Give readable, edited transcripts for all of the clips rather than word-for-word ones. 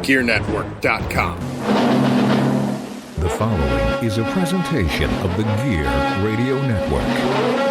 GearNetwork.com. The following is a presentation of the Gear Radio Network.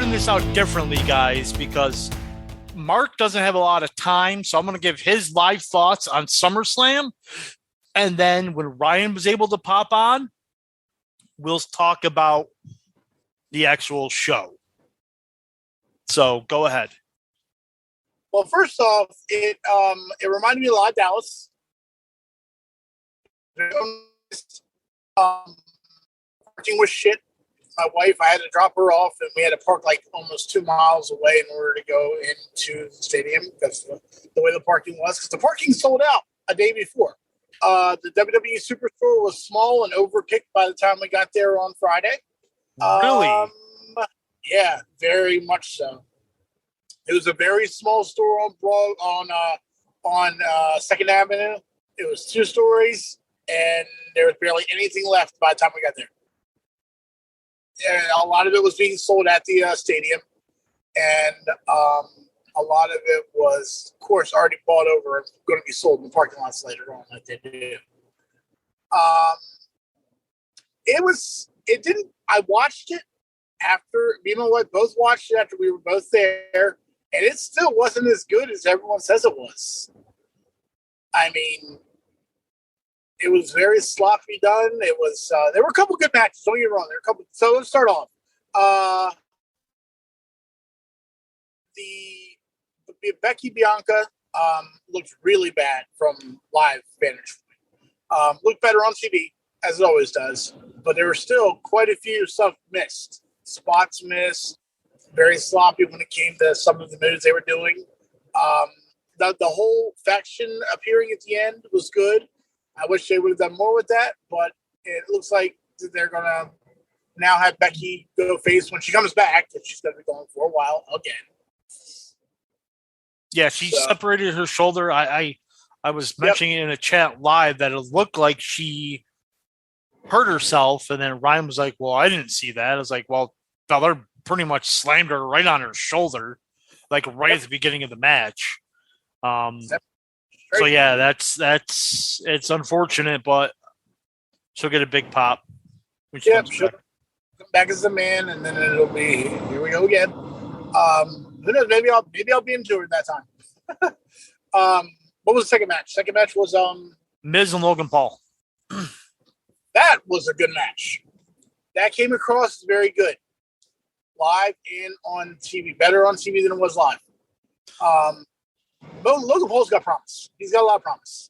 This out differently, guys, because Mark doesn't have a lot of time, so I'm going to give his live thoughts on SummerSlam, and then when Ryan was able to pop on, we'll talk about the actual show. So go ahead. Well, first off, it reminded me a lot of Dallas. Parking was shit. My wife, I had to drop her off, and we had to park like almost 2 miles away in order to go into the stadium because the way the parking was. Because the parking sold out a day before. The WWE Superstore was small and overkicked by the time we got there on Friday. Really? Yeah, very much so. It was a very small store on Second Avenue. It was 2 stories, and there was barely anything left by the time we got there. And a lot of it was being sold at the stadium, and a lot of it was, of course, already bought over and going to be sold in the parking lots later on, like they do. I watched it after, me and my wife both watched it after we were both there, and it still wasn't as good as everyone says it was. I mean, it was very sloppy done. It was there were a couple good matches. Don't get me wrong. There were a couple. So let's start off. The Becky Bianca looked really bad from live vantage point. Looked better on TV as it always does, but there were still quite a few stuff missed. Spots missed. Very sloppy when it came to some of the moves they were doing. The whole faction appearing at the end was good. I wish they would have done more with that, but it looks like they're going to now have Becky go face when she comes back, that she's going to be going for a while again. Yeah, she separated her shoulder. I was mentioning in a chat live that it looked like she hurt herself, and then Ryan was like, well, I didn't see that. I was like, well, Belair pretty much slammed her right on her shoulder, like right at the beginning of the match. So yeah, that's it's unfortunate, but she'll get a big pop when she comes she'll back. come back as a man, and then it'll be here we go again. Who knows? Maybe I'll be into it that time. What was the second match? Second match was Miz and Logan Paul. That was a good match. That came across as very good, live and on TV. Better on TV than it was live. But Logan Paul's got promise. He's got a lot of promise.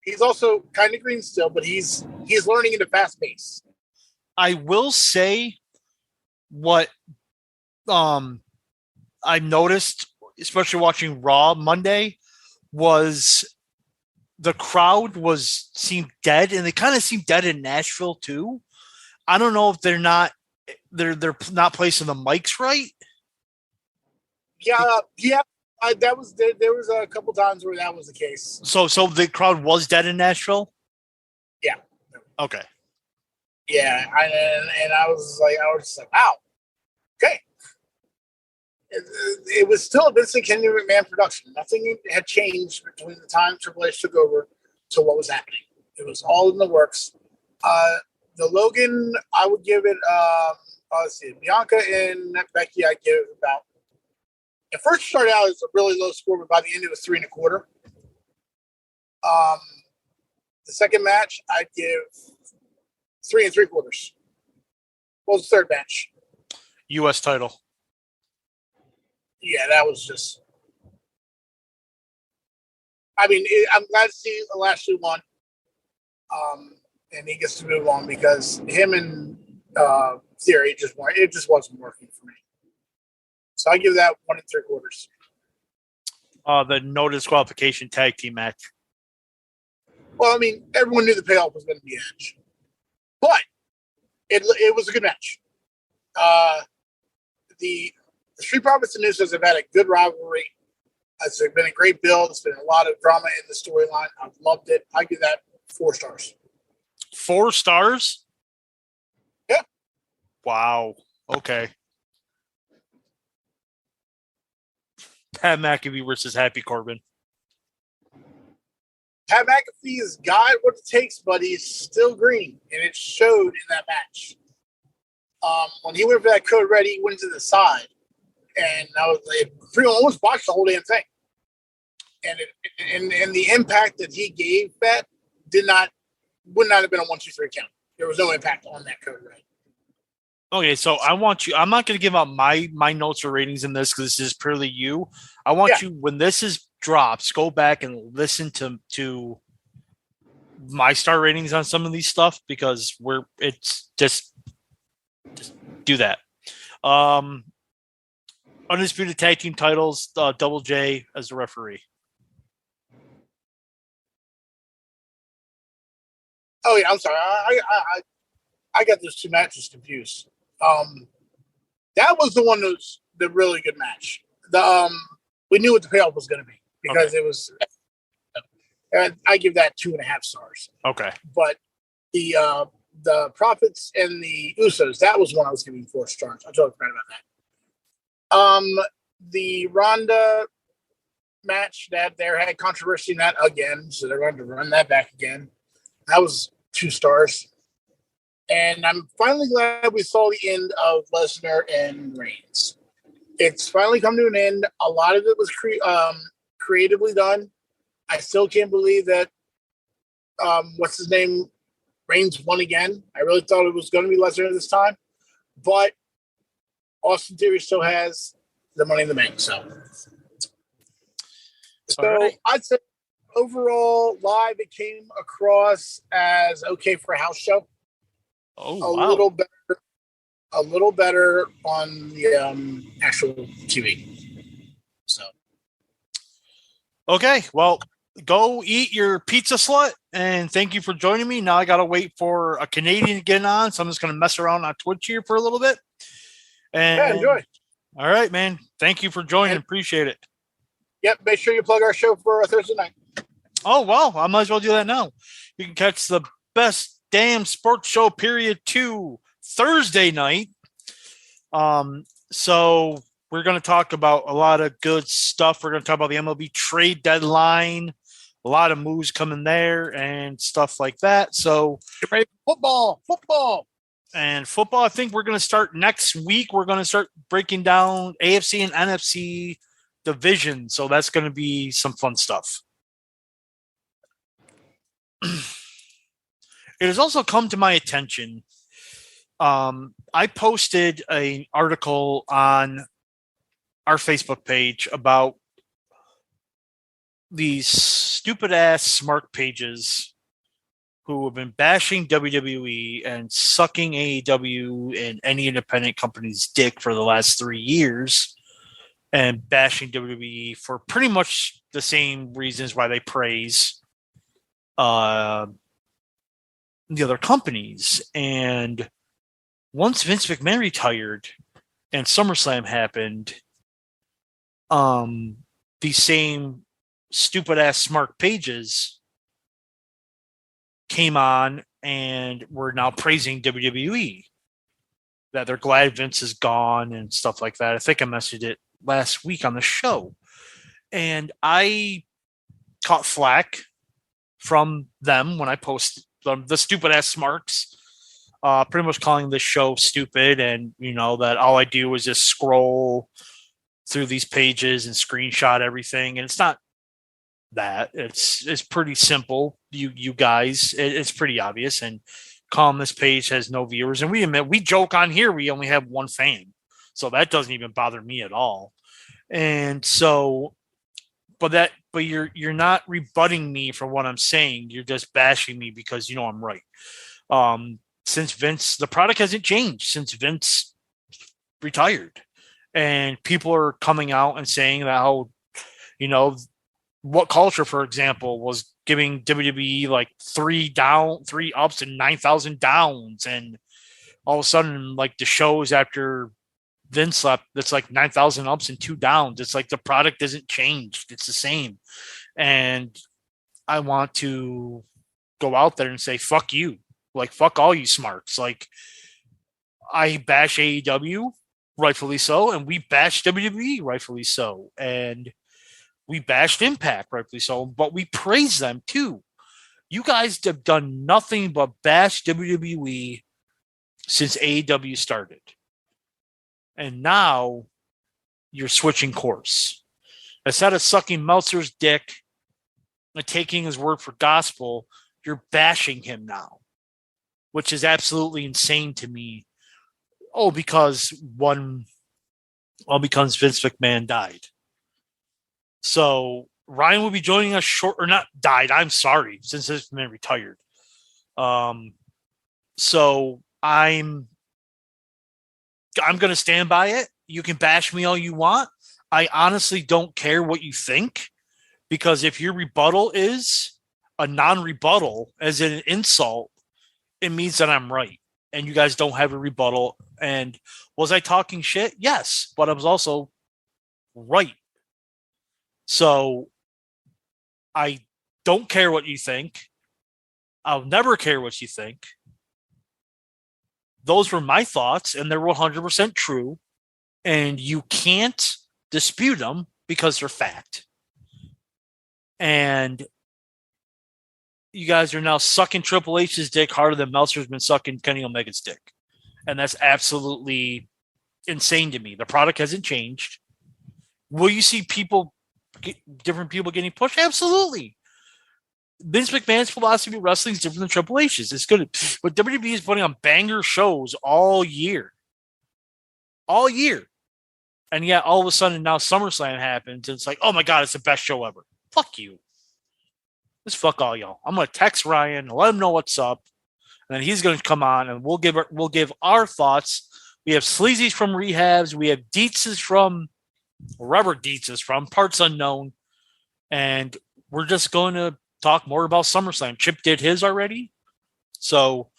He's also kind of green still, but he's learning at a fast pace. I will say what I noticed, especially watching Raw Monday, was the crowd seemed dead, and they kind of seemed dead in Nashville too. I don't know if they're not placing the mics right. Yeah. There was a couple times where that was the case. So the crowd was dead in Nashville? Yeah. Okay. Yeah, and I was just like, wow. Okay. It was still a Vince McMahon McMahon production. Nothing had changed between the time Triple H took over to what was happening. It was all in the works. The Logan, I would give it, let's see, Bianca and Becky, I give about. It first started out as a really low score, but by the end it was 3 1/4. The second match, I'd give 3 3/4. What was the third match? U.S. title. Yeah, that was just. I mean, I'm glad to see Lashley won, and he gets to move on because him and Theory just wasn't working for me. So I give that 1 3/4. The no disqualification tag team match. Well, I mean, everyone knew the payoff was going to be Edge, but it was a good match. The Street Profits and Usos have had a good rivalry. It's been a great build. It's been a lot of drama in the storyline. I've loved it. I give that 4 stars. 4 stars? Yeah. Wow. Okay. Pat McAfee versus Happy Corbin. Pat McAfee's got what it takes, but he's still green, and it showed in that match. When he went for that code red, he went to the side, and I was like, almost watched the whole damn thing. And the impact that he gave that would not have been a 1, 2, 3 count. There was no impact on that code red. Okay, so I'm not going to give out my notes or ratings in this because this is purely you. I want you, when this is drops, go back and listen to my star ratings on some of these stuff because it's just do that. Undisputed tag team titles, Double J as the referee. Oh yeah, I'm sorry. I got those 2 matches confused. That was the one that was the really good match. We knew what the payoff was going to be because it was. I give that 2.5 stars. Okay, but the Profits and the Usos, that was one I was giving 4 stars. I totally forgot about that. The Ronda match that there had controversy in that again, so they're going to run that back again. That was 2 stars. And I'm finally glad we saw the end of Lesnar and Reigns. It's finally come to an end. A lot of it was creatively done. I still can't believe that, what's his name, Reigns won again. I really thought it was going to be Lesnar this time. But Austin Theory still has the Money in the Bank. So right. I'd say overall, live, it came across as okay for a house show. Oh, a little better on the actual TV. So, okay, well, go eat your pizza slut, and thank you for joining me. Now I gotta wait for a Canadian to get on, so I'm just gonna mess around on Twitch here for a little bit. And yeah, enjoy. All right, man. Thank you for joining. Appreciate it. Yep. Make sure you plug our show for Thursday night. Oh, well, I might as well do that now. You can catch the best damn sports show period 2 Thursday night. So we're going to talk about a lot of good stuff. We're going to talk about the MLB trade deadline, a lot of moves coming there and stuff like that. So get ready for football. And football, I think we're going to start next week. We're going to start breaking down AFC and NFC division. So that's going to be some fun stuff. It has also come to my attention. I posted an article on our Facebook page about these stupid ass smart pages who have been bashing WWE and sucking AEW and any independent company's dick for the last 3 years and bashing WWE for pretty much the same reasons why they praise the other companies. And once Vince McMahon retired and SummerSlam happened, these same stupid ass smart pages came on and were now praising WWE, that they're glad Vince is gone and stuff like that. I think I messaged it last week on the show, and I caught flack from them when I posted the stupid ass smarts, pretty much calling this show stupid, and that all I do is just scroll through these pages and screenshot everything, and it's not that. It's pretty simple. You guys, it's pretty obvious. And calling this page has no viewers, and we joke on here we only have 1 fan, so that doesn't even bother me at all. And so, but you're not rebutting me for what I'm saying. You're just bashing me because I'm right. Since Vince, the product hasn't changed since Vince retired, And people are coming out and saying that how, you know, what Culture, for example, was giving WWE like 3 ups and 9,000 downs. And all of a sudden, like the shows after Vince left, that's like 9,000 ups and 2 downs. It's like the product isn't changed. It's the same. And I want to go out there and say, fuck you. Like, fuck all you smarts. Like, I bash AEW, rightfully so, and we bash WWE, rightfully so. And we bashed Impact, rightfully so, but we praise them too. You guys have done nothing but bash WWE since AEW started. And now you're switching course. Instead of sucking Meltzer's dick and taking his word for gospel, you're bashing him now, which is absolutely insane to me. Oh, because because Vince McMahon died. So Ryan will be joining us not died. I'm sorry, since Vince McMahon retired. So I'm going to stand by it. You can bash me all you want. I honestly don't care what you think, because if your rebuttal is a non-rebuttal, as in an insult, it means that I'm right. And you guys don't have a rebuttal. And was I talking shit? Yes, but I was also right. So I don't care what you think. I'll never care what you think. Those were my thoughts, and they're 100% true. And you can't dispute them because they're fact. And you guys are now sucking Triple H's dick harder than Meltzer's been sucking Kenny Omega's dick. And that's absolutely insane to me. The product hasn't changed. Will you see different people getting pushed? Absolutely. Vince McMahon's philosophy of wrestling is different than Triple H's. It's good. But WWE is putting on banger shows all year. All year. And yet, all of a sudden, now SummerSlam happens, and it's like, oh my God, it's the best show ever. Fuck you. Just fuck all y'all. I'm going to text Ryan and let him know what's up. And then he's going to come on, and we'll give our thoughts. We have Sleazy's from Rehabs. We have Dietz's from wherever Dietz is from, parts unknown. And we're just going to talk more about SummerSlam. Chip did his already. So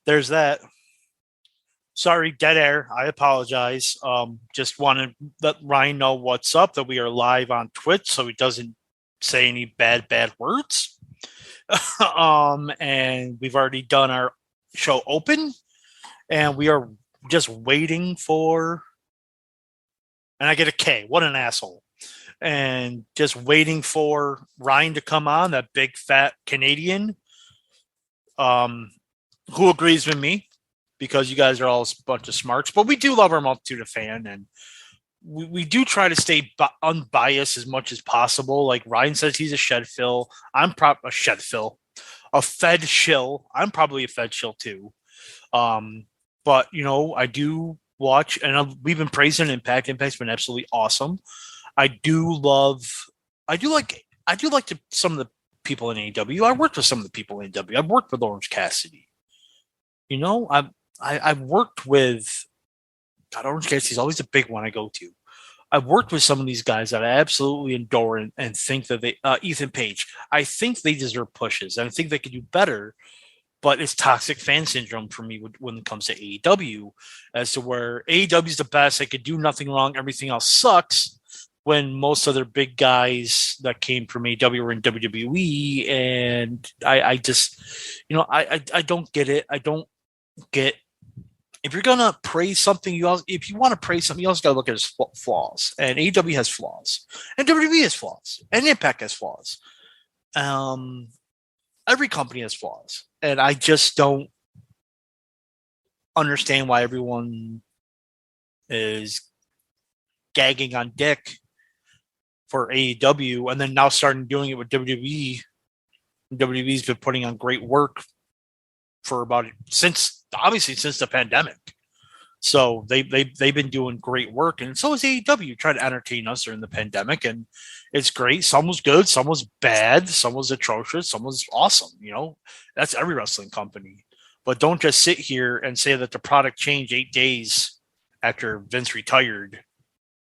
there's that. Sorry, dead air. I apologize. Just want to let Ryan know what's up, that we are live on Twitch so he doesn't say any bad words. And we've already done our show open, and we are just waiting for, and I get a K. What an asshole. And just waiting for Ryan to come on, that big fat Canadian who agrees with me, because you guys are all a bunch of smarts. But we do love our multitude of fan, and we do try to stay unbiased as much as possible. Like Ryan says he's a shed fill. I'm a shed fill. A fed shill. I'm probably a fed shill too. But, you know, I do watch, and we've been praising Impact. Impact's been absolutely awesome. I do like some of the people in AEW. I worked with some of the people in AEW. I've worked with Orange Cassidy. You know, I've worked with, God, Orange Cassidy is always a big one I go to. I've worked with some of these guys that I absolutely adore and think that they, Ethan Page, I think they deserve pushes, and I think they could do better, but it's toxic fan syndrome for me when it comes to AEW, as to where AEW is the best. They could do nothing wrong. Everything else sucks, when most other big guys that came from AEW were in WWE. And I just, you know, I don't get it. I don't get, if you're gonna praise something, if you want to praise something, you also gotta look at its flaws. And AEW has flaws, and WWE has flaws, and Impact has flaws. Every company has flaws, and I just don't understand why everyone is gagging on dick for AEW, and then now starting doing it with WWE. WWE's been putting on great work for since the pandemic. So they've been doing great work, and so is AEW, trying to entertain us during the pandemic, and it's great. Some was good, some was bad, some was atrocious, some was awesome. You know, that's every wrestling company. But don't just sit here and say that the product changed 8 days after Vince retired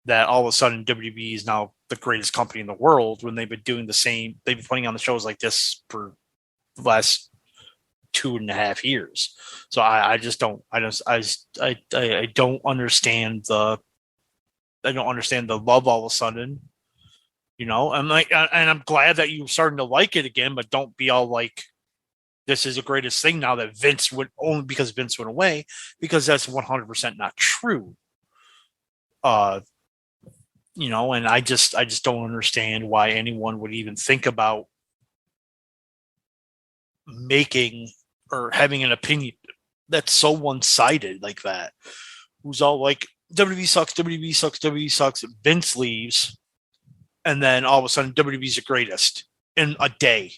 that all of a sudden WWE is now the greatest company in the world when they've been doing the same. They've been putting on the shows like this for the last 2.5 years. So I don't understand the love all of a sudden. I'm like, and I'm glad that you're starting to like it again, but don't be all like, this is the greatest thing now that Vince went, only because Vince went away, because that's 100% not true. And I just don't understand why anyone would even think about making or having an opinion that's so one-sided like that. Who's all like, WWE sucks, WWE sucks, WWE sucks. Vince leaves, and then all of a sudden WWE's the greatest in a day.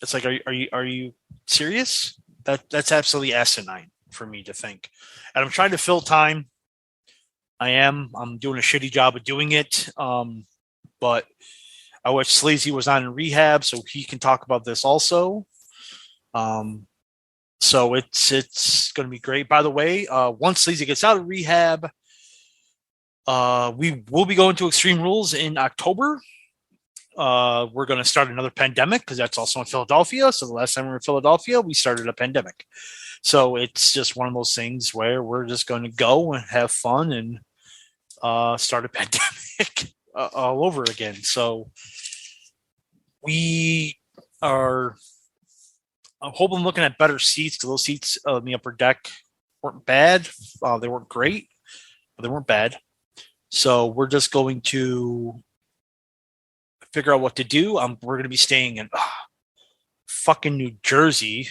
It's like, are you serious? That's absolutely asinine for me to think. And I'm trying to fill time. I'm doing a shitty job of doing it. But I wish Sleazy was on in rehab so he can talk about this also. So it's going to be great. By the way, once Sleazy gets out of rehab, we will be going to Extreme Rules in October. We're going to start another pandemic because that's also in Philadelphia. So the last time we were in Philadelphia, we started a pandemic. So it's just one of those things where we're just going to go and have fun and start a pandemic all over again. So I'm hoping looking at better seats because those seats in the upper deck weren't bad. They weren't great, but they weren't bad. So we're just going to figure out what to do. We're going to be staying in fucking New Jersey.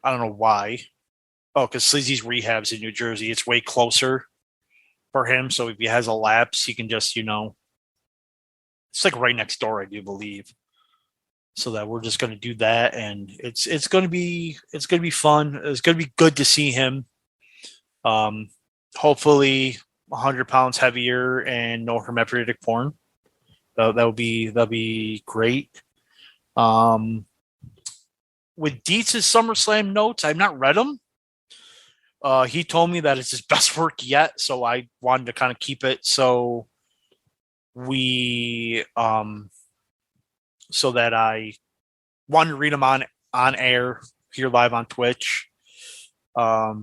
I don't know why. Oh, because Sleazy's rehab's in New Jersey. It's way closer for him. So if he has a lapse, he can just, it's like right next door, I do believe. So that we're just going to do that, and it's going to be fun. It's going to be good to see him. Hopefully 100 pounds heavier and no hermaphroditic porn. That'll be great. With Dietz's SummerSlam notes, I've not read them. He told me that it's his best work yet, so I wanted to kind of keep it so so that I wanted to read them on air here live on Twitch. I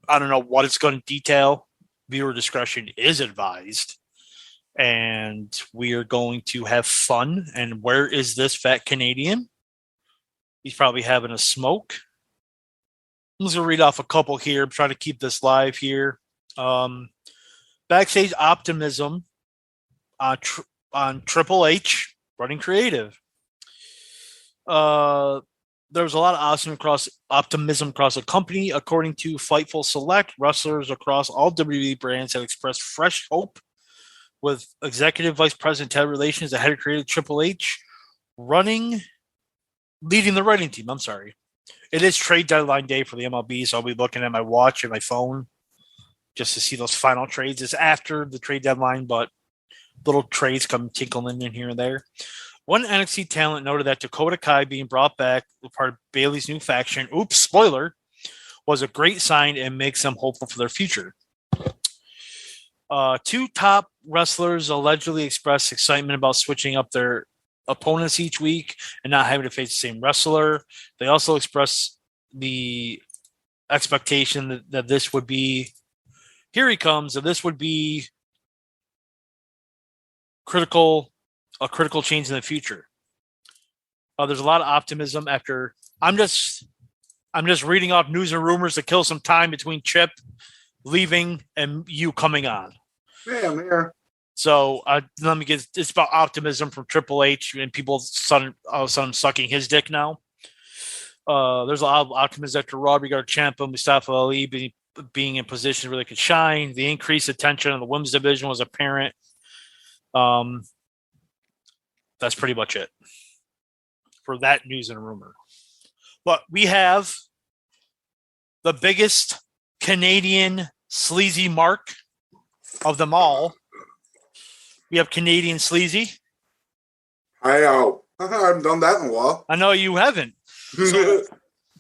don't know what it's going to detail. Viewer discretion is advised. And we are going to have fun. And where is this fat Canadian? He's probably having a smoke. I'm just going to read off a couple here. I'm trying to keep this live here. Backstage optimism on Triple H running creative. There was a lot of optimism across the company. According to Fightful Select, wrestlers across all WWE brands have expressed fresh hope, with Executive Vice President Ted Relations, the head of creative Triple H, leading the writing team. I'm sorry. It is trade deadline day for the MLB, so I'll be looking at my watch and my phone just to see those final trades. It's after the trade deadline, but little trades come tinkling in here and there. One NXT talent noted that Dakota Kai being brought back as part of Bayley's new faction, oops, spoiler, was a great sign and makes them hopeful for their future. Two top wrestlers allegedly expressed excitement about switching up their opponents each week and not having to face the same wrestler. They also expressed the expectation that this would be, here he comes, that this would be a critical change in the future. There's a lot of optimism after. I'm just reading off news and rumors to kill some time between Chip leaving and you coming on. Yeah, I'm here. So let me get. It's about optimism from Triple H and people all of a sudden sucking his dick now. There's a lot of optimism after Raw regarding Ciampa, Mustafa Ali being in positions where they could shine. The increased attention on the women's division was apparent. That's pretty much it for that news and rumor. But we have the biggest Canadian sleazy mark of them all. We have Canadian Sleazy. I haven't done that in a while. I know you haven't. So,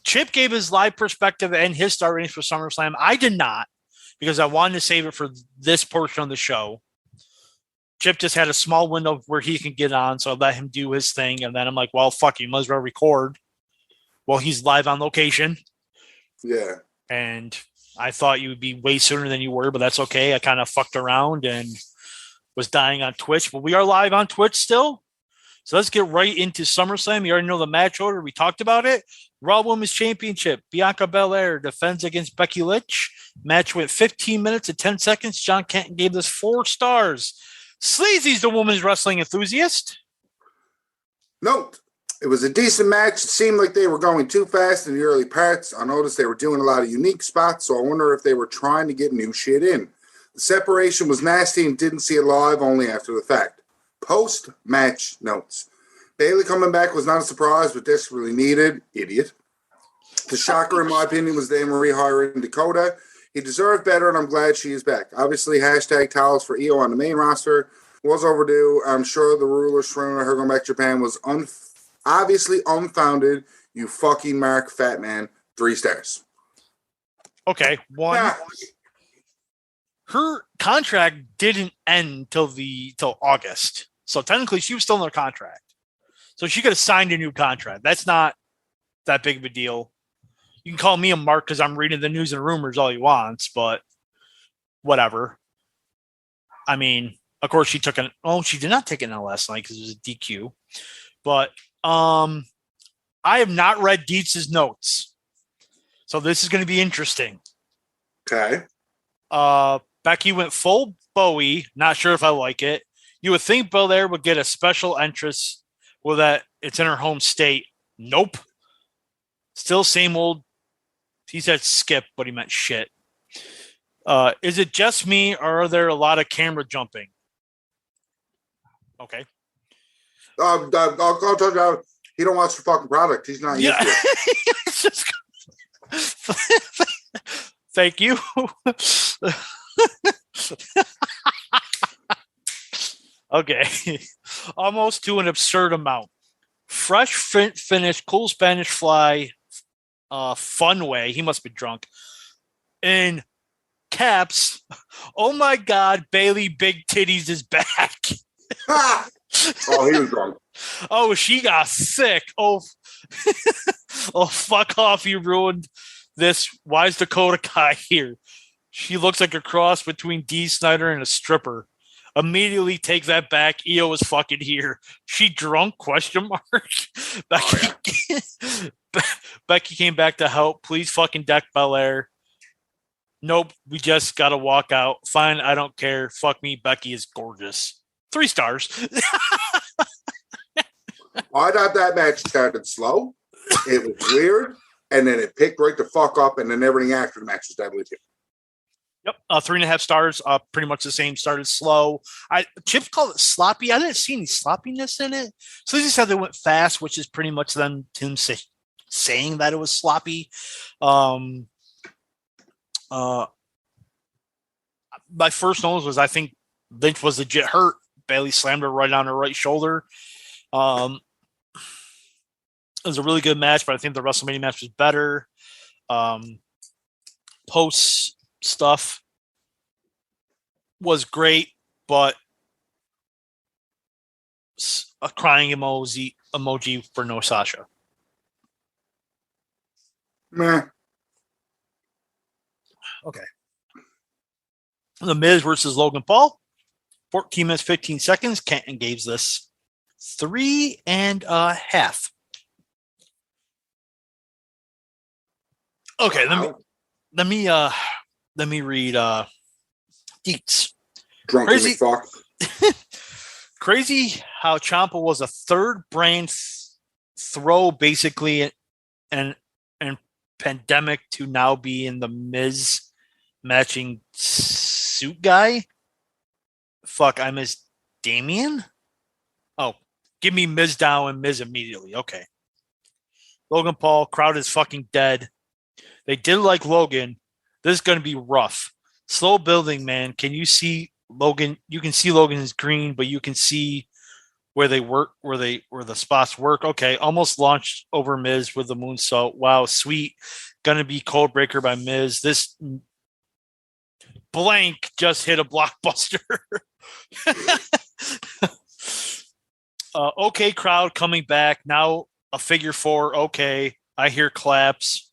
Chip gave his live perspective and his star ratings for SummerSlam. I did not, because I wanted to save it for this portion of the show. Chip just had a small window where he can get on, so I let him do his thing. And then I'm like, well, fuck, you might as well record. Well, he's live on location. Yeah. And I thought you would be way sooner than you were, but that's okay. I kind of fucked around and was dying on Twitch. But we are live on Twitch still. So let's get right into SummerSlam. You already know the match order. We talked about it. Raw Women's Championship. Bianca Belair defends against Becky Lynch. Match went 15 minutes and 10 seconds. John Canton gave this 4 stars. Sleazy's the women's wrestling enthusiast. Note, it was a decent match. It seemed like they were going too fast in the early parts. I noticed they were doing a lot of unique spots, so I wonder if they were trying to get new shit in. The separation was nasty and didn't see it live, only after the fact. Post-match notes. Bayley coming back was not a surprise, but desperately needed. Idiot. The shocker, in my opinion, was them rehiring Dakota. He deserved better, and I'm glad she is back. Obviously, hashtag towels for EO on the main roster was overdue. I'm sure the rumors surrounding her going back to Japan was obviously unfounded. You fucking Mark Fatman. 3 stars. Okay, 1. Her contract didn't end till August. So technically she was still in her contract. So she could have signed a new contract. That's not that big of a deal. You can call me a mark because I'm reading the news and rumors all you want, but whatever. I mean, of course she took she did not take it out last night because it was a DQ. But I have not read Dietz's notes. So this is going to be interesting. Okay. Becky went full Bowie. Not sure if I like it. You would think Belair would get a special entrance with that it's in her home state. Nope. Still same old. He said skip, but he meant shit. Is it just me, or are there a lot of camera jumping? Okay. I'll tell you, he don't watch the fucking product. He's not used to it. Thank you. Okay. Almost to an absurd amount. Fresh finish, cool Spanish fly, fun way. He must be drunk. In caps, oh my God, Bailey Big Titties is back. Oh, he was drunk. Oh, she got sick. Oh, oh, fuck off. You ruined this. Why is Dakota Kai here? She looks like a cross between Dee Snider and a stripper. Immediately take that back. EO is fucking here. She drunk? Question mark. Becky, Becky came back to help. Please fucking deck Belair. Nope. We just got to walk out. Fine. I don't care. Fuck me. Becky is gorgeous. 3 stars. I thought that match started slow. It was weird. And then it picked right the fuck up. And then everything after the match was deadly too. Yep, 3.5 stars. Pretty much the same. Started slow. Chip called it sloppy. I didn't see any sloppiness in it. So they just said they went fast, which is pretty much them saying that it was sloppy. My first notice was I think Lynch was legit hurt. Bailey slammed her right on her right shoulder. It was a really good match, but I think the WrestleMania match was better. Post stuff was great, but a crying emoji for no Sasha. Meh. Okay. The Miz versus Logan Paul. 14 minutes, 15 seconds. Canton gave this 3.5. Okay, wow. let me read Dietz. Drunk as fuck. Crazy how Ciampa was a third brand throw basically and pandemic to now be in the Miz matching suit guy. Fuck, I miss Damien. Oh, give me Miz down and Miz immediately. Okay. Logan Paul, crowd is fucking dead. They did like Logan. This is going to be rough. Slow building, man. Can you see Logan? You can see Logan is green, but you can see where they work, where the spots work. Okay, almost launched over Miz with the moonsault. Wow, sweet. Going to be cold breaker by Miz. This blank just hit a blockbuster. Okay, crowd coming back. Now a figure four. Okay, I hear claps.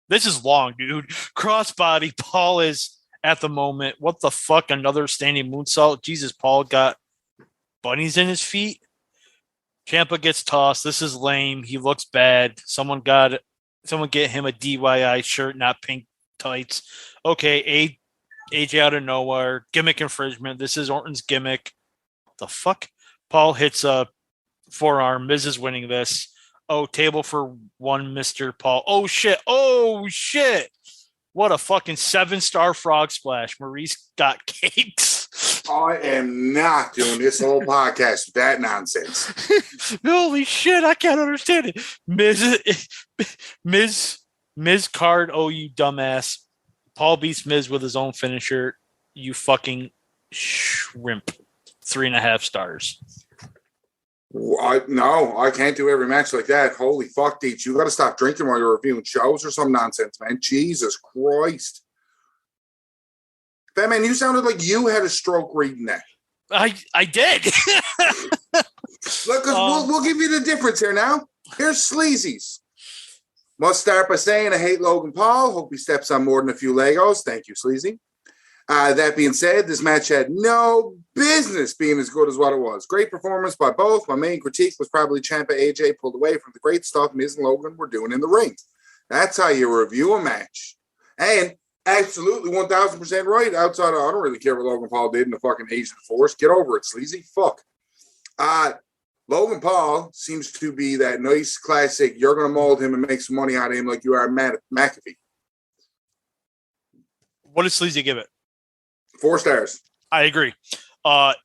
This is long, dude. Crossbody. Paul is at the moment. What the fuck? Another standing moonsault. Jesus, Paul got bunnies in his feet. Ciampa gets tossed. This is lame. He looks bad. Someone get him a DIY shirt, not pink tights. Okay, AJ out of nowhere. Gimmick infringement. This is Orton's gimmick. The fuck? Paul hits a forearm. Miz is winning this. Oh, table for one, Mr. Paul. Oh, shit. Oh, shit. What a fucking 7-star frog splash. Maurice got cakes. I am not doing this whole podcast with that nonsense. Holy shit, I can't understand it. Miz card, oh, you dumbass. Paul beats Miz with his own finisher. You fucking shrimp. 3.5 stars. No, I can't do every match like that. Holy fuck, Deets. You got to stop drinking while you're reviewing shows or some nonsense, man. Jesus Christ. Fatman, you sounded like you had a stroke reading that. I did. Look, we'll give you the difference here now. Here's Sleazy's. Must start by saying I hate Logan Paul. Hope he steps on more than a few Legos. Thank you, Sleazy. That being said, this match had no business being as good as what it was. Great performance by both. My main critique was probably Ciampa AJ pulled away from the great stuff Miz and Logan were doing in the ring. That's how you review a match. And absolutely 1,000% right. Outside of, I don't really care what Logan Paul did in the fucking Asian Force. Get over it, Sleazy. Fuck. Logan Paul seems to be that nice classic, you're going to mold him and make some money out of him like you are McAfee. What did Sleazy give it? 4 stars. I agree.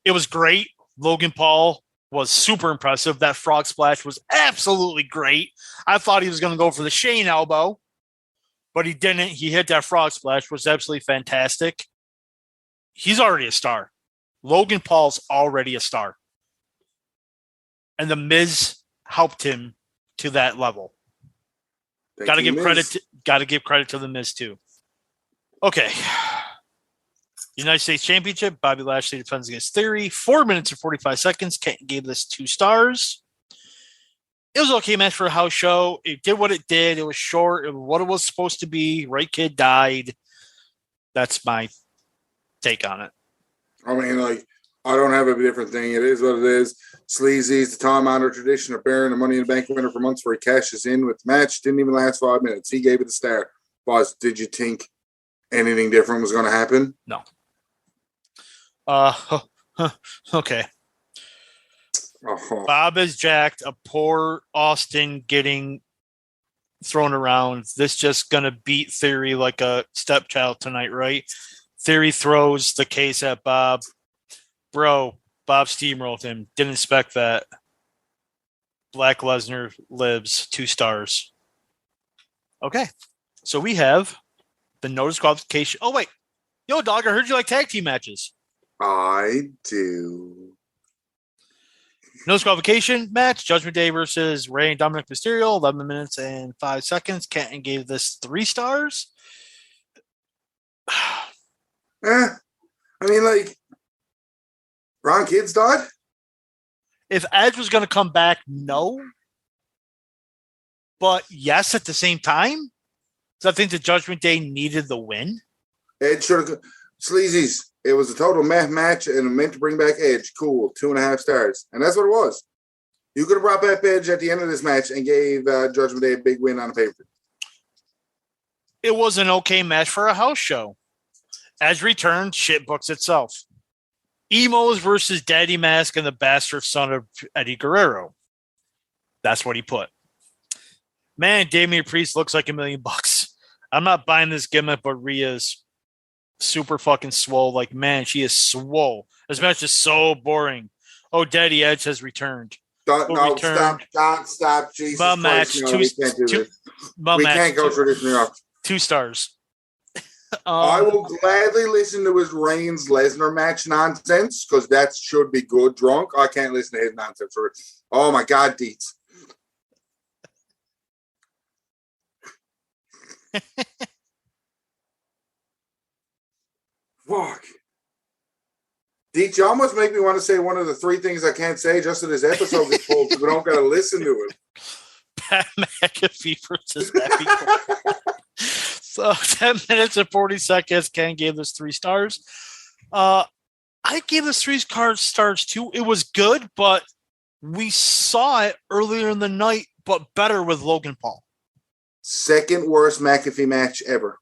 It was great. Logan Paul was super impressive. That frog splash was absolutely great. I thought he was going to go for the Shane elbow, but he didn't. He hit that frog splash, which was absolutely fantastic. He's already a star. Logan Paul's already a star. And the Miz helped him to that level. Got to give credit to the Miz too. Okay. United States Championship. Bobby Lashley defends against Theory. 4 minutes and 45 seconds. Kent gave this 2 stars. It was an okay match for a house show. It did what it did. It was short. It was what it was supposed to be. Right kid died. That's my take on it. I mean, I don't have a different thing. It is what it is. Sleazy's the time-honored tradition of bearing the Money in the Bank winner for months where he cashes in with the match. Didn't even last 5 minutes. He gave it a star. Boss, did you think anything different was going to happen? No. Okay. Bob is jacked. A poor Austin getting thrown around. This just going to beat Theory like a stepchild tonight, right? Theory throws the case at Bob. Bro, Bob steamrolled him. Didn't expect that. Black Lesnar lives. 2 stars. Okay. So we have the no disqualification. Oh, wait. Yo, dog, I heard you like tag team matches. I do. No disqualification match. Judgment Day versus Rey and Dominic Mysterio. 11 minutes and 5 seconds. Canton gave this 3 stars. I mean, Ron Kidd's died? If Edge was going to come back, no. But yes, at the same time. So I think the Judgment Day needed the win. Edge should have. Sleazy's. It was a total match and meant to bring back Edge. Cool. 2.5 stars. And that's what it was. You could have brought back Edge at the end of this match and gave Judgment Day a big win on the paper. It was an okay match for a house show. Edge returned, shit books itself. Emos versus Daddy Mask and the bastard son of Eddie Guerrero. That's what he put. Man, Damian Priest looks like $1 million. I'm not buying this gimmick, but Rhea's super fucking swole. Man, she is swole. This match is so boring. Oh, Daddy Edge has returned. Stop. Jesus my Christ, match. no, we can't do this. We can't go through this now. 2 stars. I will gladly listen to his Reigns Lesnar match nonsense because that should be good drunk. I can't listen to his nonsense. Oh my God, Dietz. Fuck. Deech, you almost make me want to say one of the 3 things I can't say just so this episode gets pulled because we don't got to listen to it. Pat McAfee versus Happy Cole. So 10 minutes and 40 seconds. Ken gave this 3 stars. I gave this 3 stars too. It was good, but we saw it earlier in the night, but better with Logan Paul. Second worst McAfee match ever.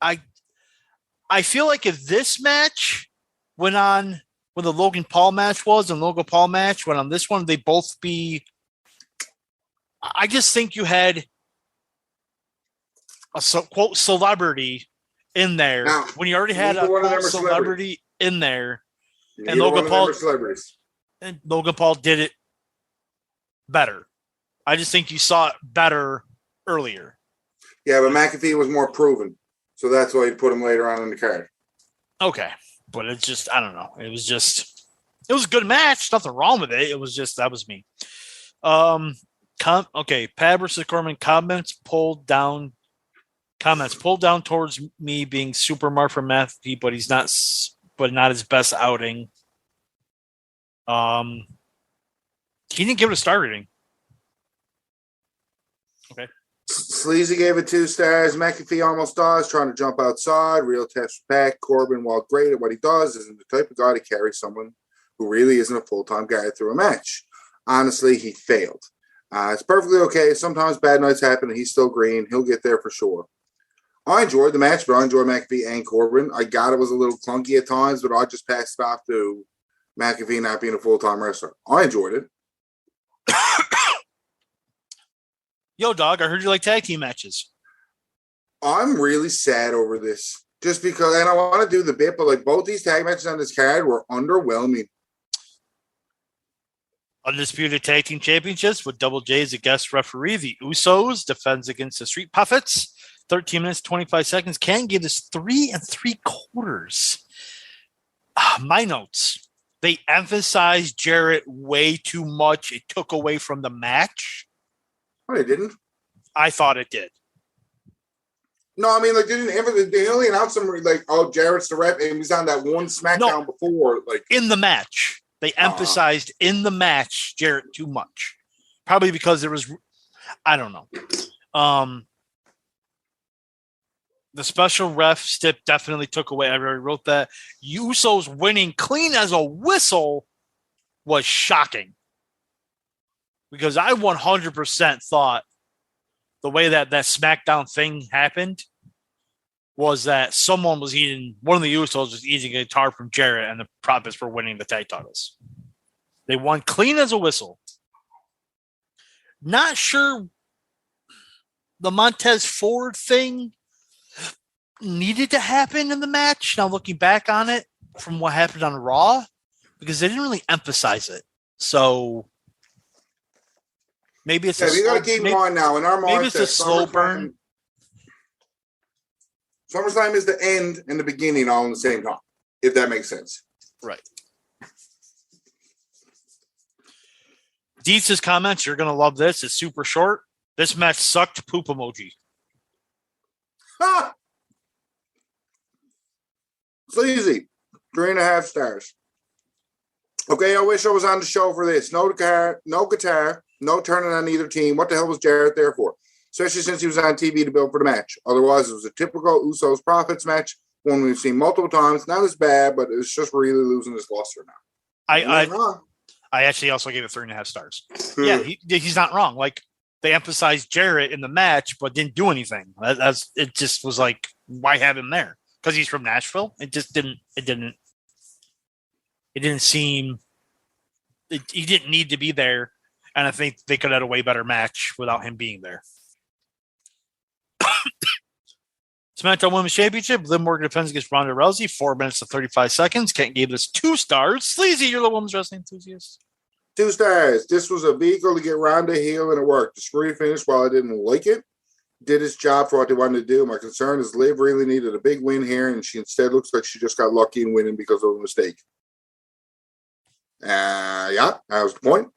I feel like if this match went on when the Logan Paul match was and Logan Paul match went on this one, they both be. I just think you had a quote celebrity in there now, when you already had a quote celebrity in there, and Logan Paul did it better. I just think you saw it better earlier. Yeah, but McAfee was more proven, so that's why you put him later on in the card. Okay, but it's just I don't know. It was a good match. Nothing wrong with it. It was just that was me. Okay, Pat versus Corbin. Comments pulled down towards me being super marked for McAfee, but not his best outing. He didn't give it a star rating. Okay. Sleazy gave it 2 stars. McAfee almost does, trying to jump outside. Real test back. Corbin, while great at what he does, isn't the type of guy to carry someone who really isn't a full-time guy through a match. Honestly, he failed. It's perfectly okay. Sometimes bad nights happen, and he's still green. He'll get there for sure. I enjoyed the match, but I enjoyed McAfee and Corbin. I got it was a little clunky at times, but I just passed it off to McAfee not being a full-time wrestler. I enjoyed it. Yo, dog, I heard you like tag team matches. I'm really sad over this. Just because, and I want to do the bit, but like both these tag matches on this card were underwhelming. Undisputed Tag Team Championships with Double J as a guest referee. The Usos defends against the Street Profits. 13 minutes, 25 seconds. Ken gave this 3 3/4. My notes. They emphasized Jarrett way too much. It took away from the match. Oh, they didn't? I thought it did. No, I mean, like, they only announced him, like, oh, Jarrett's the rep, and he was on that one SmackDown before. Like in the match. They emphasized in the match Jarrett too much. Probably because there was, I don't know. The special ref stip definitely took away. I already wrote that. Usos winning clean as a whistle was shocking. Because I 100% thought the way that SmackDown thing happened was that one of the Usos was eating a guitar from Jarrett and the Profits were winning the tag titles. They won clean as a whistle. Not sure the Montez Ford thing needed to happen in the match. Now looking back on it from what happened on Raw, because they didn't really emphasize it. So maybe it's you got to keep in mind now. In our mind, maybe it's a slow burn. SummerSlam is the end and the beginning all in the same time, if that makes sense. Right. Dietz's comments, you're going to love this. It's super short. This match sucked. Poop emoji. Ha! Sleazy. 3.5 stars. Okay, I wish I was on the show for this. No guitar, no turning on either team. What the hell was Jarrett there for? Especially since he was on TV to build for the match. Otherwise, it was a typical Usos Profits match, one we've seen multiple times. Not as bad, but it's just really losing his luster now. I actually also gave it 3.5 stars. Yeah, he's not wrong. Like, they emphasized Jarrett in the match, but didn't do anything. It just was like, why have him there? Because he's from Nashville. It just didn't. It didn't seem. He didn't need to be there, and I think they could have had a way better match without him being there. SmackDown Women's Championship. Liv Morgan defends against Ronda Rousey. 4 minutes and 35 seconds. Kent gave this 2 stars. Sleazy, you're the women's wrestling enthusiast. 2 stars. This was a vehicle to get Ronda heel, and it worked. The screwy finish, while I didn't like it, did its job for what they wanted to do. My concern is Liv really needed a big win here, and she instead looks like she just got lucky in winning because of a mistake. Yeah, that was the point.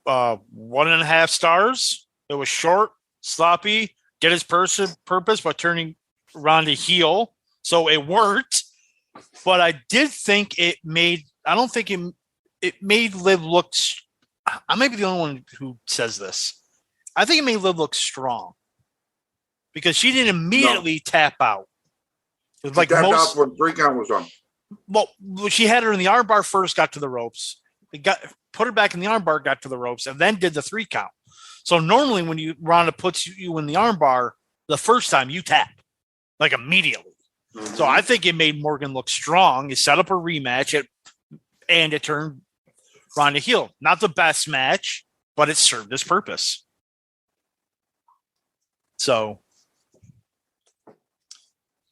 1.5 stars. It was short, sloppy, did its purpose by turning Ronda heel, so it worked. But I did think it made. I don't think it made Liv look. I may be the only one who says this. I think it made Liv look strong because she didn't immediately tap out. It was like tapped most. out when 3 count was done. Well, she had her in the armbar first, got to the ropes. Put her back in the armbar, got to the ropes, and then did the 3 count. So normally when Ronda puts you in the armbar the first time, you tap like immediately. Mm-hmm. So I think it made Morgan look strong. It set up a rematch, and it turned Ronda heel. Not the best match, but it served its purpose. So,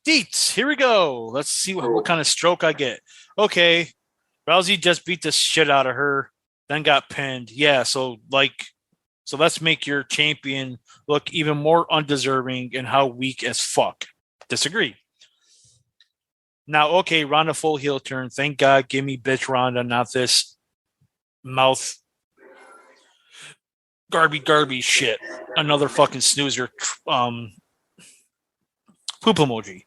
Dietz, here we go. Let's see what kind of stroke I get. Okay, Rousey just beat the shit out of her, then got pinned. Yeah, so let's make your champion look even more undeserving and how weak as fuck. Disagree. Now, okay, Ronda full heel turn. Thank God, give me bitch Ronda, not this mouth garby shit. Another fucking snoozer poop emoji.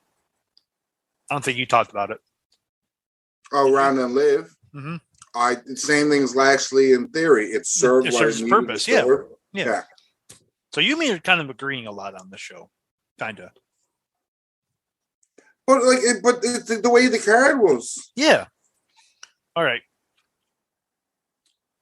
I don't think you talked about it. Oh, Ronda and Liv. Mm-hmm. Same thing as Lashley in theory. It served its purpose. Yeah. Yeah. So you mean you're kind of agreeing a lot on the show, kind of. But it's the way the card was. Yeah. All right.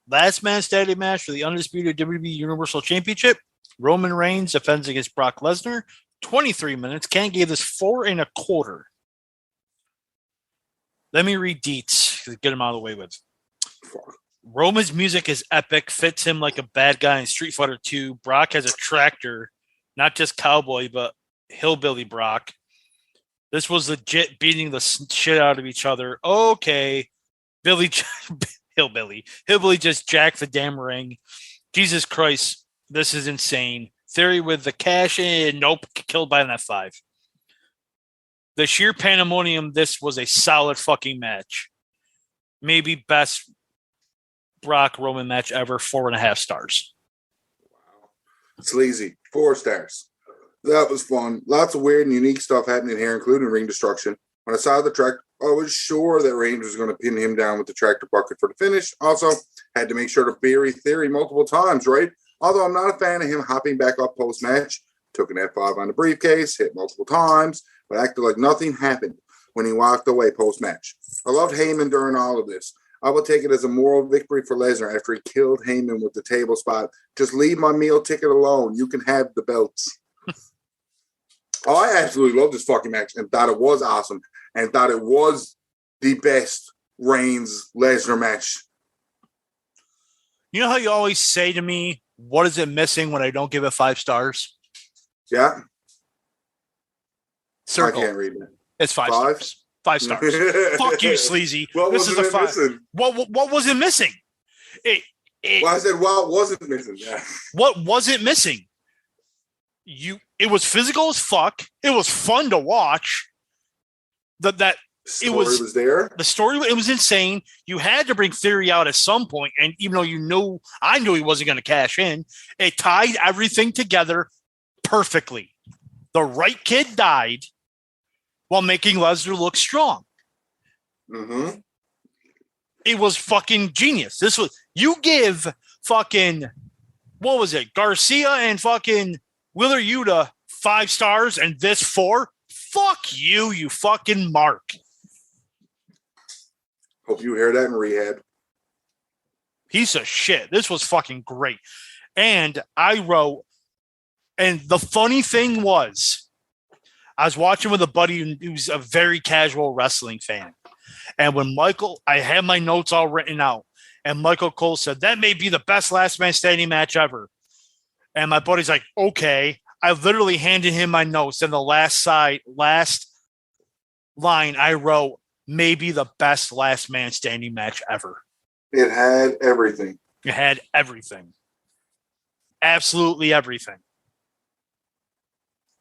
Last man standing match for the undisputed WWE Universal Championship. Roman Reigns defends against Brock Lesnar. 23 minutes. Ken gave this 4 1/4. Let me read Dietz to get him out of the way with. Roman's music is epic, fits him like a bad guy in Street Fighter 2. Brock has a tractor, not just cowboy, but hillbilly Brock. This was legit beating the shit out of each other. Okay. Hillbilly just jacked the damn ring. Jesus Christ, this is insane. Theory with the cash in. Nope, killed by an F5. The sheer pandemonium, this was a solid fucking match. Maybe best Brock Roman match ever, 4.5 stars. Wow. Sleazy, 4 stars. That was fun. Lots of weird and unique stuff happening here, including ring destruction. When I saw the track, I was sure that Reigns was going to pin him down with the tractor bucket for the finish. Also, had to make sure to bury Theory multiple times, right? Although I'm not a fan of him hopping back up post-match. Took an F5 on the briefcase, hit multiple times, but acted like nothing happened when he walked away post-match. I loved Heyman during all of this. I will take it as a moral victory for Lesnar after he killed Heyman with the table spot. Just leave my meal ticket alone. You can have the belts. Oh, I absolutely love this fucking match and thought it was awesome and thought it was the best Reigns-Lesnar match. You know how you always say to me, what is it missing when I don't give it 5 stars? Yeah. Circle. I can't read it. It's 5 stars. 5 stars. Fuck you, Sleazy. This is a 5. Missing? What was it missing? I said, what wasn't missing? Yeah. What wasn't missing? It was physical as fuck. It was fun to watch. It was there. The story, it was insane. You had to bring Theory out at some point, and even though I knew he wasn't going to cash in, it tied everything together perfectly. The right kid died while making Lesnar look strong. Mm-hmm. It was fucking genius. You give fucking, what was it, Garcia and fucking Wheeler Yuta 5 stars and this 4? Fuck you, you fucking mark. Hope you hear that in rehab. Piece of shit. This was fucking great. And I wrote, and the funny thing was, I was watching with a buddy who's a very casual wrestling fan. And when I had my notes all written out, and Michael Cole said, that may be the best last man standing match ever. And my buddy's like, okay. I literally handed him my notes, and the last line I wrote, maybe the best last man standing match ever. It had everything. It had everything. Absolutely everything.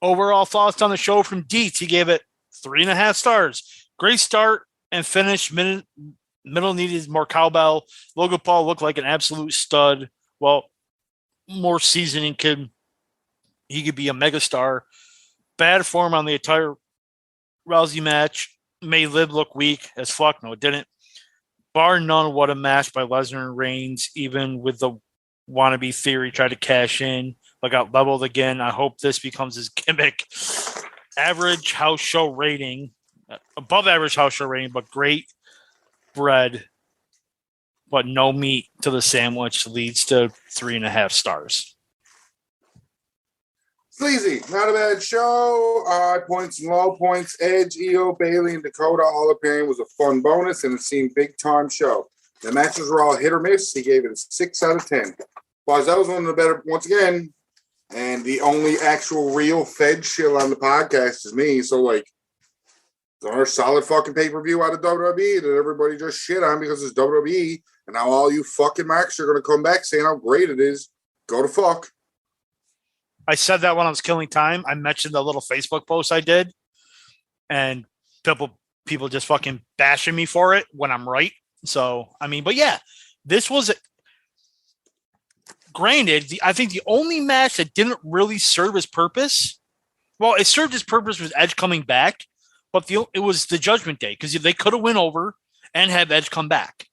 Overall thoughts on the show from Dietz. He gave it 3.5 stars. Great start and finish. Middle needed more cowbell. Logan Paul looked like an absolute stud. Well, more seasoning he could be a megastar. Bad form on the entire Rousey match. made Liv look weak as fuck. No, it didn't. Bar none, what a match by Lesnar and Reigns, even with the wannabe theory tried to cash in, but got leveled again. I hope this becomes his gimmick. Average house show rating, above average house show rating, but great bread, but no meat to the sandwich leads to 3.5 stars. Sleazy, not a bad show. High points and low points. Edge, Io, Bailey, and Dakota all appearing was a fun bonus, and it seemed big time show. The matches were all hit or miss. He gave it a 6 out of 10. But that was one of the better, once again, and the only actual real Fed shill on the podcast is me. So, like, our solid fucking pay-per-view out of WWE that everybody just shit on because it's WWE, and now all you fucking marks are going to come back saying how great it is. Go to fuck. I said that when I was killing time. I mentioned the little Facebook post I did, and people just fucking bashing me for it when I'm right. So, I mean, but yeah, this was, granted, I think the only match that didn't really serve its purpose, well, it served its purpose with Edge coming back, but it was the Judgment Day, because they could have went over and have Edge come back.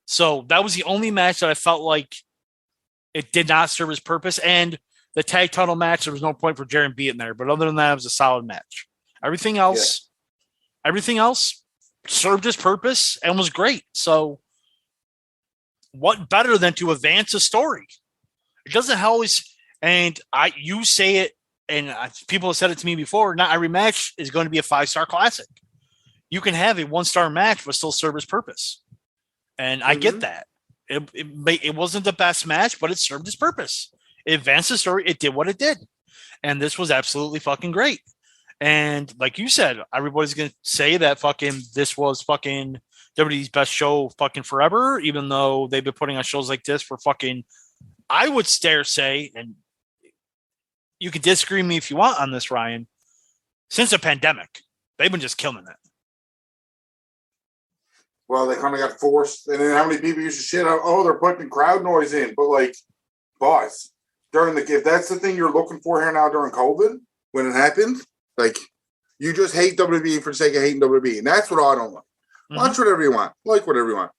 So that was the only match that I felt like it did not serve its purpose, and the tag title match, there was no point for Jaren being there. But other than that, it was a solid match. Everything else served its purpose and was great. So what better than to advance a story? It doesn't always, and you say it, and people have said it to me before, not every match is going to be a 5-star classic. You can have a 1-star match but still serve its purpose. And I get that. It wasn't the best match, but it served its purpose. It advanced the story. It did what it did. And this was absolutely fucking great. And like you said, everybody's going to say that fucking this was fucking WWE's best show fucking forever, even though they've been putting on shows like this for fucking, I would say, and you can disagree with me if you want on this, Ryan, since the pandemic, they've been just killing it. Well, they kind of got forced. And then how many people used to shit out? Oh, they're putting crowd noise in. But, like, boss, if that's the thing you're looking for here now during COVID, when it happened, like, you just hate WWE for the sake of hating WWE. And that's what I don't like. Watch whatever you want. Like whatever you want.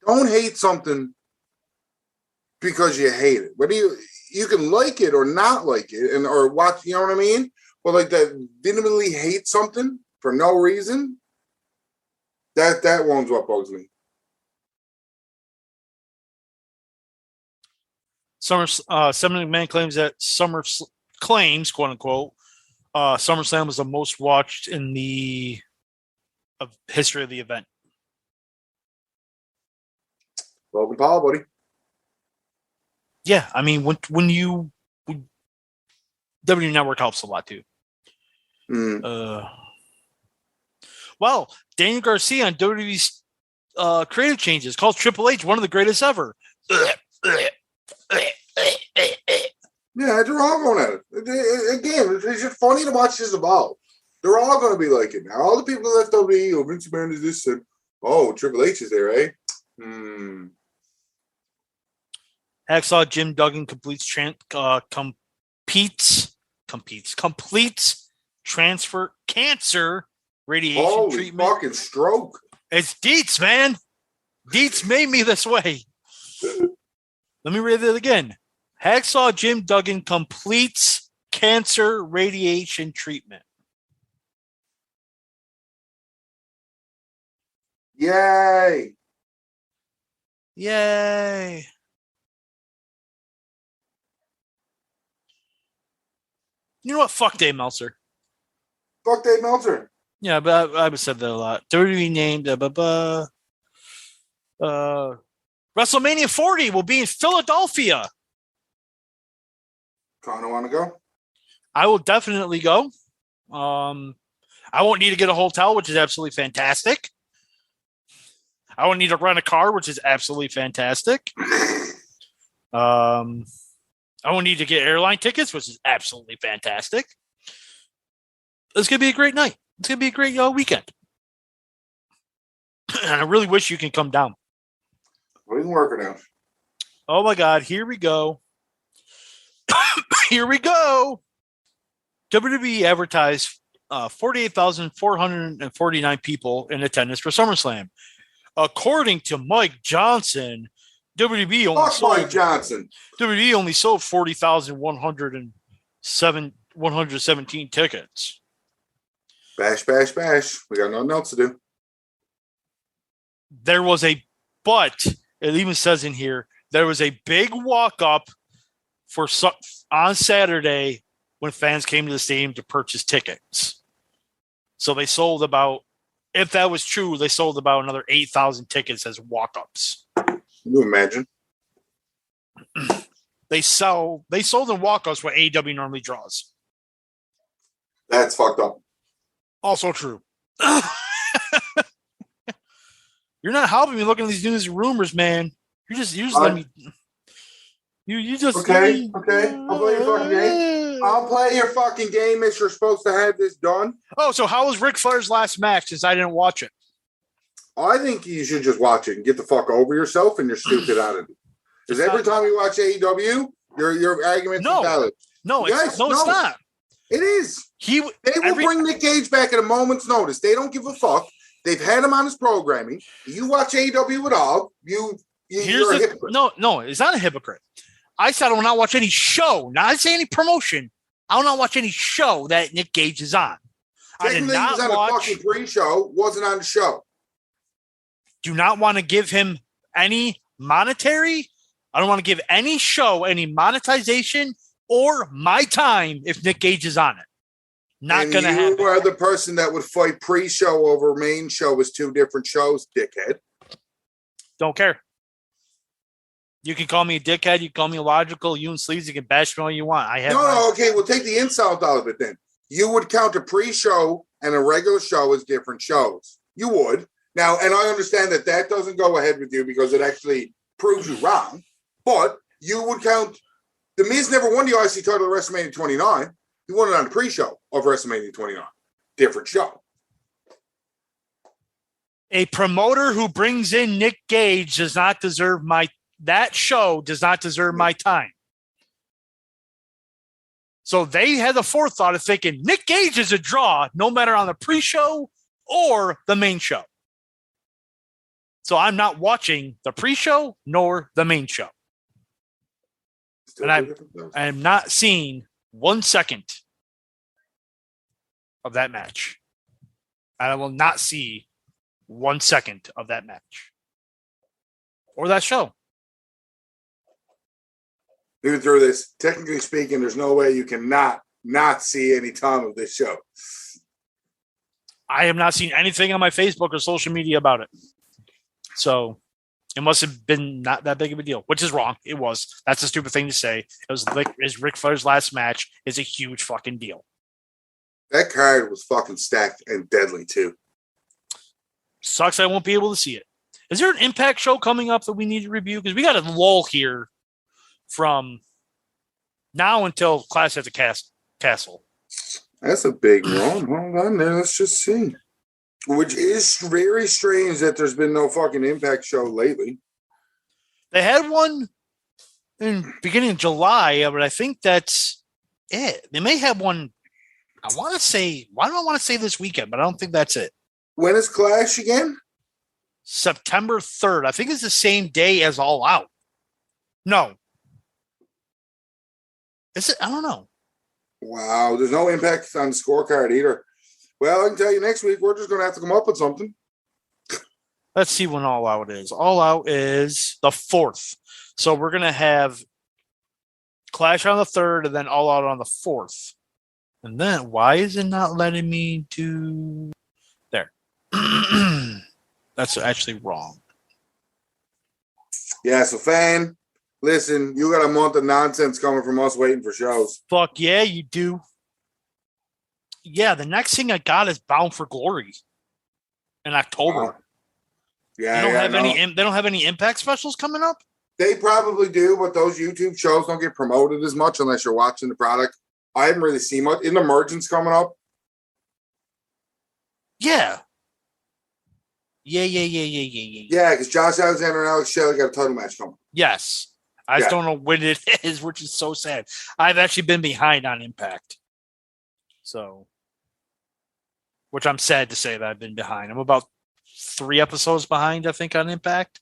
Don't hate something because you hate it. Whether you can like it or not like it, or watch, you know what I mean? But like that, vehemently hate something for no reason, that one's what bugs me. McMahon claims that quote unquote, SummerSlam was the most watched in the history of the event. Logan Paul, buddy. Yeah, I mean, when WWE Network helps a lot too. Well, Daniel Garcia on WWE's creative changes calls Triple H one of the greatest ever. Yeah, they're all going at it. Again, it's just funny to watch this evolve. They're all going to be like it now. All the people that left WWE, Vince McMahon is this, and Triple H is there, eh? Hacksaw Jim Duggan completes transfer cancer radiation treatment. Fucking stroke. It's Dietz, man. Dietz made me this way. Let me read it again. Hacksaw Jim Duggan completes cancer radiation treatment. Yay. Yay. You know what? Fuck Dave Meltzer. Fuck Dave Meltzer. Yeah, but I've said that a lot. WWE named WrestleMania 40 will be in Philadelphia. Kind of want to go? I will definitely go. I won't need to get a hotel, which is absolutely fantastic. I won't need to rent a car, which is absolutely fantastic. I won't need to get airline tickets, which is absolutely fantastic. It's going to be a great night. It's going to be a great weekend. And I really wish you can come down. We can work it out. Oh, my God. Here we go. Here we go. WWE advertised 48,449 people in attendance for SummerSlam. According to Mike Johnson, WWE only sold 40,117 tickets. Bash, bash, bash. We got nothing else to do. There was a, but it even says in here, there was a big walk up on Saturday when fans came to the stadium to purchase tickets. So they sold about, if that was true, they sold about another 8,000 tickets as walk ups. Can you imagine? They sold in walk ups what AEW normally draws. That's fucked up. Also true. You're not helping me looking at these news rumors, man. You just let me. You just okay. I'll play your fucking game. I'll play your fucking game if you're supposed to have this done. Oh, so how was Ric Flair's last match? Since I didn't watch it, I think you should just watch it and get the fuck over yourself and your stupid attitude. Because every time you watch AEW, your argument's valid. No, it's not. It is. They will bring Nick Gage back at a moment's notice. They don't give a fuck. They've had him on his programming. You watch AEW at all, you're a hypocrite. No, it's not a hypocrite. I said I will not watch any show. Not say any promotion. I will not watch any show that Nick Gage is on. I did not he was on a fucking pre-show, wasn't on the show. Do not want to give him any monetary. I don't want to give any show any monetization or my time if Nick Gage is on it. Not going to happen. You are the person that would fight pre-show over main show as two different shows, dickhead. Don't care. You can call me a dickhead. You can call me illogical. You and Sleazy can bash me all you want. Okay. We'll take the insult out of it then. You would count a pre-show and a regular show as different shows. You would. Now, and I understand that doesn't go ahead with you because it actually proves you wrong. But you would count. The Miz never won the IC title at WrestleMania 29. He won it on the pre-show of WrestleMania 29. Different show. A promoter who brings in Nick Gage does not deserve that show does not deserve my time. So they had the forethought of thinking Nick Gage is a draw, no matter on the pre-show or the main show. So I'm not watching the pre-show nor the main show. And I am not seeing 1 second of that match. I will not see 1 second of that match or that show. Even through this, technically speaking, there's no way you can not see any time of this show. I have not seen anything on my Facebook or social media about it. So it must have been not that big of a deal, which is wrong. It was. That's a stupid thing to say. It was Ric Flair's last match is a huge fucking deal. That card was fucking stacked and deadly too. Sucks I won't be able to see it. Is there an Impact show coming up that we need to review? Because we got a lull here from now until Clash at the Castle. That's a big one. Hold on there. Let's just see. Which is very strange that there's been no fucking Impact show lately. They had one in beginning of July, but I think that's it. They may have one. Why do I want to say this weekend? But I don't think that's it. When is Clash again? September 3rd. I think it's the same day as All Out. No. Is it? I don't know. Wow. There's no Impact on the scorecard either. Well, I can tell you next week, we're just going to have to come up with something. Let's see when All Out is. All Out is the 4th. So we're going to have Clash on the 3rd and then All Out on the 4th. And then why is it not letting me do there? That's actually wrong. Yeah, so fan, listen, you got a month of nonsense coming from us waiting for shows. Fuck yeah, you do. Yeah, the next thing I got is Bound for Glory in October. Yeah, they don't have any Impact specials coming up? They probably do, but those YouTube shows don't get promoted as much unless you're watching the product. I haven't really seen much. Isn't Emergence coming up? Yeah. Yeah. Yeah, because Josh Alexander and Alex Shelley got a title match coming. Yes. I just don't know when it is, which is so sad. I've actually been behind on Impact. So which I'm sad to say that I've been behind. I'm about 3 episodes behind, I think, on Impact.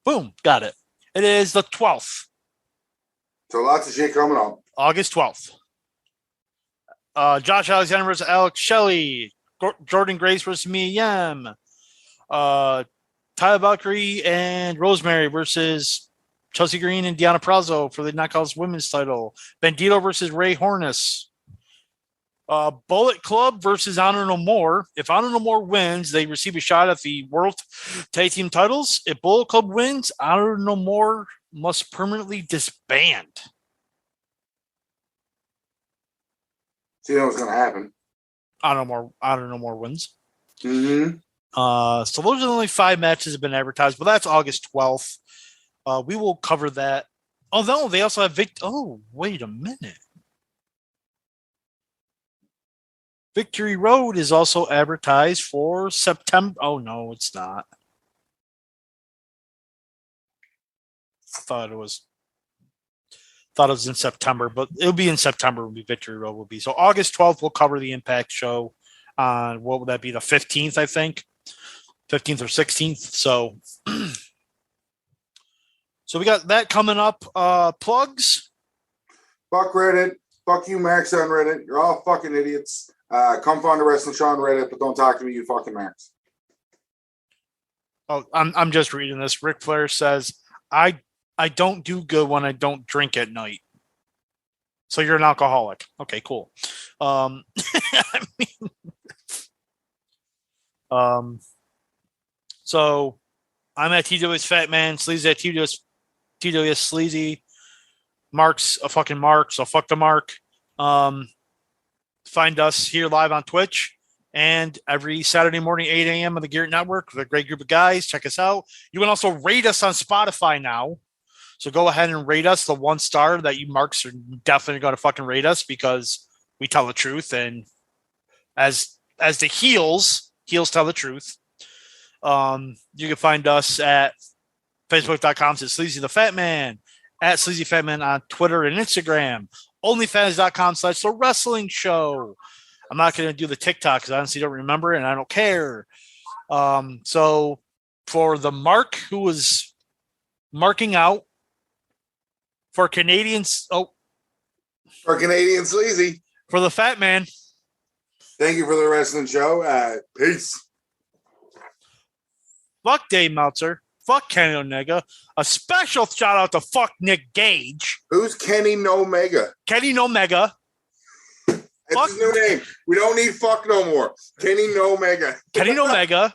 Boom, got it. It is the 12th. So lots of shit coming up. August 12th. Josh Alexander versus Alex Shelley. Jordan Grace versus Mia Yim. Tyler Valkyrie and Rosemary versus Chelsea Green and Deonna Purrazzo for the Knockouts Women's title. Bandito versus Ray Hornus. Bullet Club versus Honor No More. If Honor No More wins, they receive a shot at the World Tag Team titles. If Bullet Club wins, Honor No More must permanently disband. So you know what's going to happen. Honor No More wins. Mm-hmm. So those are the only 5 matches that have been advertised, but that's August 12th. We will cover that. Oh, no, they also have Oh, wait a minute. Victory Road is also advertised for September. Oh, no, it's not. Thought it was in September, but it'll be in September when Victory Road will be. So August 12th, we'll cover the Impact show on, what would that be, the 15th, I think? 15th or 16th. So we got that coming up. Plugs? Fuck Reddit. Fuck you, Max, on Reddit. You're all fucking idiots. Come find the Wrestling Show on Reddit, but don't talk to me, you fucking Max. Oh, I'm just reading this. Ric Flair says, I don't do good when I don't drink at night. So you're an alcoholic. Okay, cool. So I'm at TWS Fatman, Sleazy at TWS Sleazy. Mark's a fucking Mark, so fuck the Mark. Find us here live on Twitch and every Saturday morning, 8 a.m. on the Gear Network with a great group of guys. Check us out. You can also rate us on Spotify now. So go ahead and rate us the 1 star that you marks are definitely going to fucking rate us because we tell the truth. And as the heels tell the truth. You can find us at Facebook.com/Sleazy the Fat Man, at Sleazy Fat Man on Twitter and Instagram, OnlyFans.com/The Wrestling Show. I'm not going to do the TikTok because I honestly don't remember it and I don't care. So for the Mark who was marking out for Canadians, For Canadian Sleazy. For the Fat Man. Thank you for the Wrestling Show. Peace. Fuck Dave Meltzer. Fuck Kenny Omega. A special shout out to fuck Nick Gage. Who's Kenny Omega? Kenny Omega. That's his new name. We don't need fuck no more. Kenny Omega. Kenny Omega.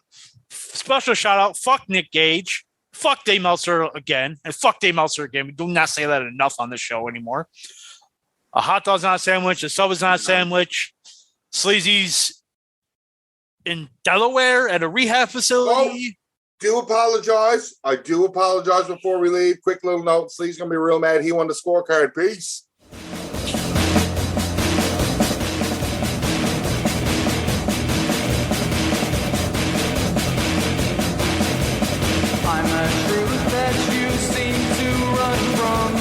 Special shout out. Fuck Nick Gage. Fuck Dave Meltzer again. And fuck Dave Meltzer again. We do not say that enough on the show anymore. A hot dog's not a sandwich. A sub is not a sandwich. Sleazy's in Delaware at a rehab facility. I do apologize before we leave. Quick little note. Sleazy's going to be real mad. He won the scorecard. Peace. I'm a truth that you seem to run from.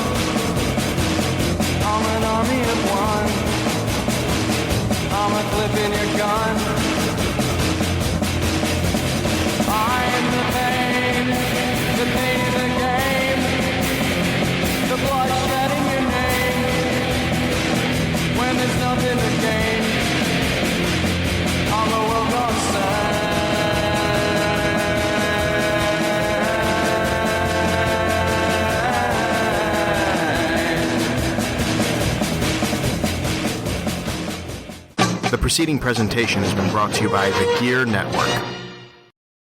I'm an army of one. I'm a clip in your gun. I am the pain in the game. The blood shedding your name. When there's nothing to gain, I'm the world gone sad. The preceding presentation has been brought to you by the Gear Network.